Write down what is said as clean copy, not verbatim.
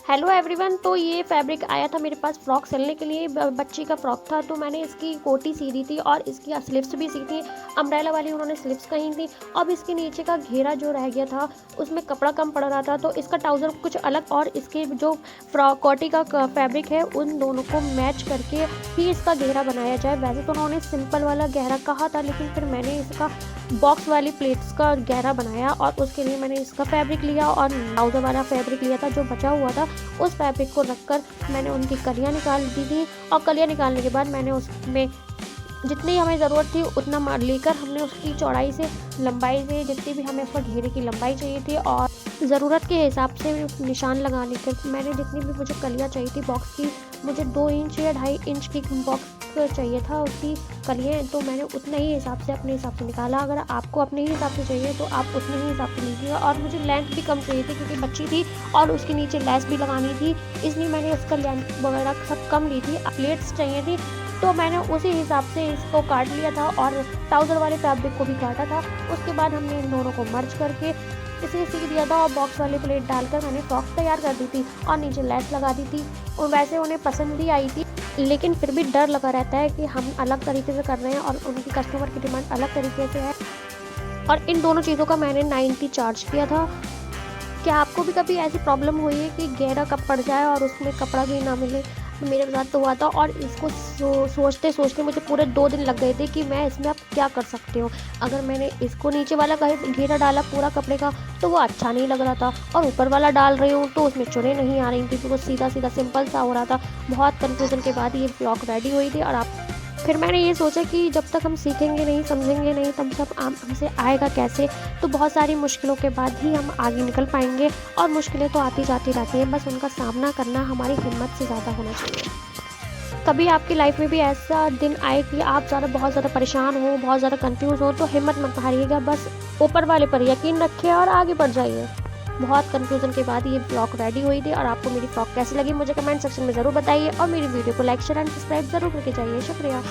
Hello everyone. तो ये fabric आया था मेरे पास फ्रॉक सिलने के लिए। बच्ची का फ्रॉक था, तो मैंने इसकी कोटी सी दी थी और इसकी स्लिप्स भी सी थी। अम्ब्रेला वाली उन्होंने स्लिप्स कही थी। अब इसके नीचे का घेरा जो रह गया था उसमें कपड़ा कम पड़ रहा था, तो इसका ट्राउज़र कुछ अलग और इसके जो फ्रॉक कोटी का फैब्रिक है उन दोनों को मैच करके ही इसका घेरा बनाया जाए। वैसे तो उन्होंने सिंपल वाला गहरा कहा था, लेकिन फिर मैंने इसका बॉक्स वाली प्लेट्स का गहरा बनाया और उसके लिए मैंने इसका फैब्रिक लिया और ट्राउज़र वाला फैब्रिक लिया था जो बचा हुआ था। उस फैब्रिक को रखकर मैंने उनकी कलियाँ निकाल दी थी और कलियाँ निकालने के बाद मैंने उसमें जितनी हमें ज़रूरत थी उतना लेकर हमने उसकी चौड़ाई से लंबाई से जितनी भी हमें उसका घेरे की लंबाई चाहिए थी और ज़रूरत के हिसाब से निशान लगाने के मैंने जितनी भी मुझे कलियाँ चाहिए थी बॉक्स की, मुझे 2 इंच या 2.5 इंच की बॉक्स चाहिए था उसकी कलियाँ, तो मैंने उतने ही हिसाब से अपने हिसाब से निकाला। अगर आपको अपने ही हिसाब से चाहिए तो आप उतने ही हिसाब से लीजिएगा। और मुझे लेंथ भी कम चाहिए थी क्योंकि बच्ची थी और उसके नीचे लेस भी लगानी थी, इसलिए मैंने उसका लेंथ वगैरह सब कम ली थी। प्लेट्स चाहिए थी तो मैंने उसी हिसाब से इसको काट लिया था और ट्राउज़र वाले फैब्रिक को भी काटा था। उसके बाद हमने इन दोनों को मर्ज करके इसे सी दिया था और बॉक्स वाली प्लेट डालकर मैंने फ्रॉक तैयार कर दी थी और नीचे लेस लगा दी थी। और वैसे उन्हें पसंद भी आई थी, लेकिन फिर भी डर लगा रहता है कि हम अलग तरीके से कर रहे हैं और उनकी कस्टमर की डिमांड अलग तरीके से है। और इन दोनों चीज़ों का मैंने 90 चार्ज किया था। क्या आपको भी कभी ऐसी प्रॉब्लम हुई है कि गहरा कप पड़ जाए और उसमें कपड़ा भी ना मिले? तो मेरे साथ तो हुआ था और इसको सोचते सोचते मुझे पूरे 2 दिन लग गए थे कि मैं इसमें अब क्या कर सकती हूँ। अगर मैंने इसको नीचे वाला घेरा डाला पूरा कपड़े का तो वो अच्छा नहीं लग रहा था, और ऊपर वाला डाल रही हूँ तो उसमें चुनें नहीं आ रही थी, तो वो सीधा सीधा सिंपल सा हो रहा था। बहुत कन्फ्यूज़न के बाद ये फ्रॉक रेडी हुई थी। और फिर मैंने ये सोचा कि जब तक हम सीखेंगे नहीं, समझेंगे नहीं, तब तक हमसे आएगा कैसे। तो बहुत सारी मुश्किलों के बाद ही हम आगे निकल पाएंगे, और मुश्किलें तो आती जाती रहती हैं, बस उनका सामना करना हमारी हिम्मत से ज़्यादा होना चाहिए। कभी आपकी लाइफ में भी ऐसा दिन आए कि आप बहुत ज़्यादा परेशान हो, बहुत ज़्यादा कंफ्यूज हो, तो हिम्मत मत हारिएगा, बस ऊपर वाले पर यकीन रखिए और आगे बढ़ जाइए। बहुत कन्फ्यूज़न के बाद ये फ्रॉक रेडी हुई थी। और आपको मेरी फ्रॉक कैसी लगी मुझे कमेंट सेक्शन में ज़रूर बताइए और मेरी वीडियो को लाइक शेयर एंड सब्सक्राइब ज़रूर करके जाइए। शुक्रिया।